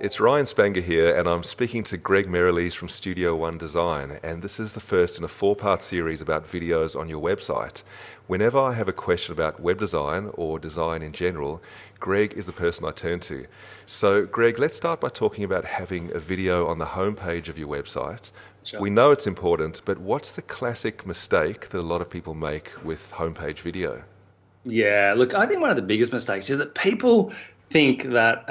It's Ryan Spanger here, and I'm speaking to Greg Merrilees from Studio One Design, and this is the first in a four-part series about videos on your website. Whenever I have a question about web design or design in general, Greg is the person I turn to. So, Greg, let's start by talking about having a video on the homepage of your website. Sure. We know it's important, but what's the classic mistake that a lot of people make with homepage video? Yeah, look, I think one of the biggest mistakes is that people think that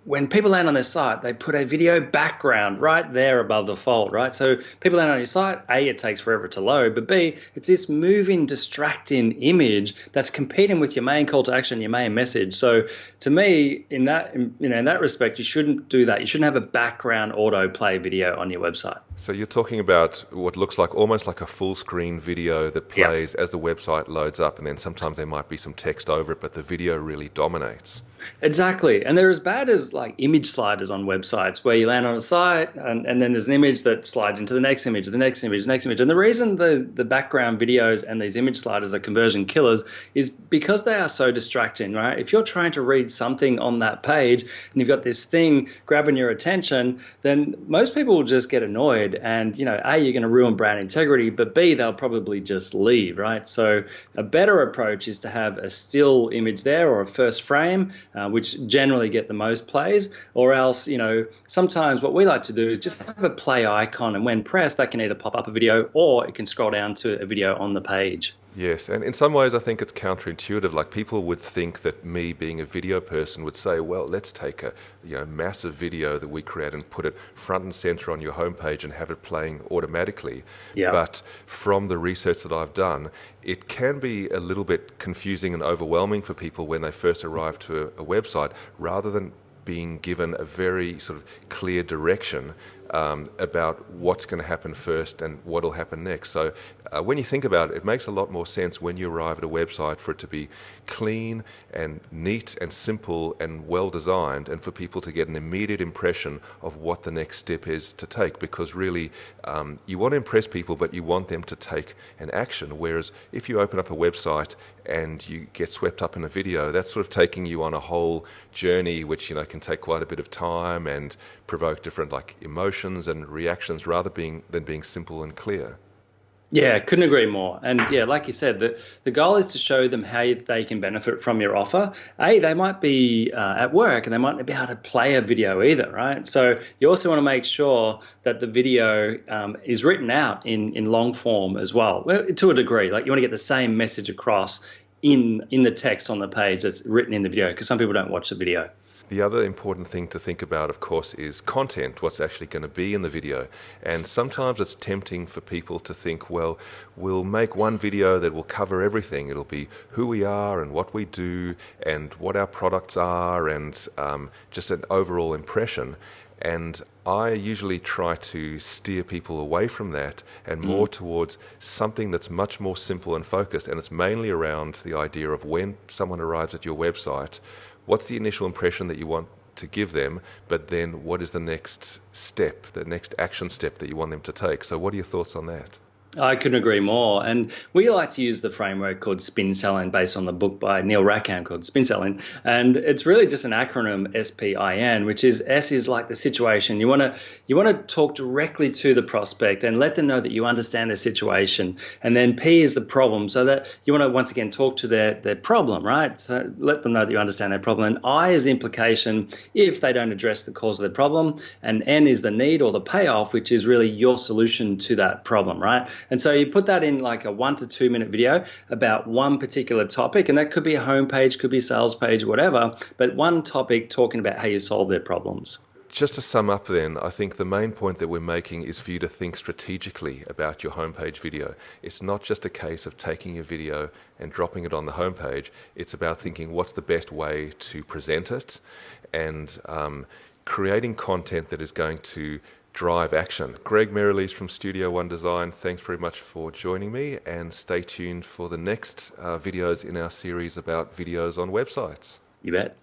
when people land on their site, they put a video background right there above the fold, right? So people land on your site, A, it takes forever to load, but B, it's this moving, distracting image that's competing with your main call to action, your main message. So to me, in that respect, you shouldn't do that. You shouldn't have a background autoplay video on your website. So you're talking about what looks like almost like a full screen video that plays as the website loads up, and then sometimes there might be some text over it, but the video really dominates. Exactly. And they're as bad as like image sliders on websites where you land on a site and then there's an image that slides into the next image, the next image, the next image. And the reason the background videos and these image sliders are conversion killers is because they are so distracting, right? If you're trying to read something on that page and you've got this thing grabbing your attention, then most people will just get annoyed and, A, you're going to ruin brand integrity, but B, they'll probably just leave, right? So a better approach is to have a still image there or a first frame, which generally get the most plays, or else, sometimes what we like to do is just have a play icon, and when pressed, that can either pop up a video or it can scroll down to a video on the page. Yes, and in some ways I think it's counterintuitive. Like people would think that me being a video person would say, well, let's take a massive video that we create and put it front and center on your homepage and have it playing automatically. Yeah. But from the research that I've done, it can be a little bit confusing and overwhelming for people when they first arrive to a website, rather than being given a very sort of clear direction about what's going to happen first and what will happen next. So when you think about it, it makes a lot more sense when you arrive at a website for it to be clean and neat and simple and well designed, and for people to get an immediate impression of what the next step is to take, because really you want to impress people, but you want them to take an action. Whereas if you open up a website and you get swept up in a video, that's sort of taking you on a whole journey which can take quite a bit of time and provoke different emotions and reactions rather than being simple and clear. Yeah, couldn't agree more. And yeah, like you said, the goal is to show them how they can benefit from your offer. They might be at work and they might not be able to play a video either, right? So you also want to make sure that the video is written out in long form as well to a degree. Like you want to get the same message across in the text on the page that's written in the video, because some people don't watch the video. The other important thing to think about, of course, is content, what's actually going to be in the video. And sometimes it's tempting for people to think, well, we'll make one video that will cover everything. It'll be who we are and what we do and what our products are and just an overall impression. And I usually try to steer people away from that and more towards something that's much more simple and focused. And it's mainly around the idea of when someone arrives at your website, what's the initial impression that you want to give them, but then what is the next step, the next action step that you want them to take? So what are your thoughts on that? I couldn't agree more. And we like to use the framework called spin selling, based on the book by Neil Rackham called Spin Selling. And it's really just an acronym, SPIN, which is S is like the situation. You want to talk directly to the prospect and let them know that you understand their situation. And then P is the problem, so that you want to once again talk to their problem, right? So let them know that you understand their problem. And I is the implication if they don't address the cause of their problem. And N is the need or the payoff, which is really your solution to that problem, right? And so you put that in like a 1 to 2 minute video about one particular topic, and that could be a homepage, could be a sales page, whatever, but one topic talking about how you solve their problems. Just to sum up then, I think the main point that we're making is for you to think strategically about your homepage video. It's not just a case of taking your video and dropping it on the homepage. It's about thinking what's the best way to present it and creating content that is going to drive action. Greg Merrilees from Studio One Design, thanks very much for joining me, and stay tuned for the next videos in our series about videos on websites. You bet.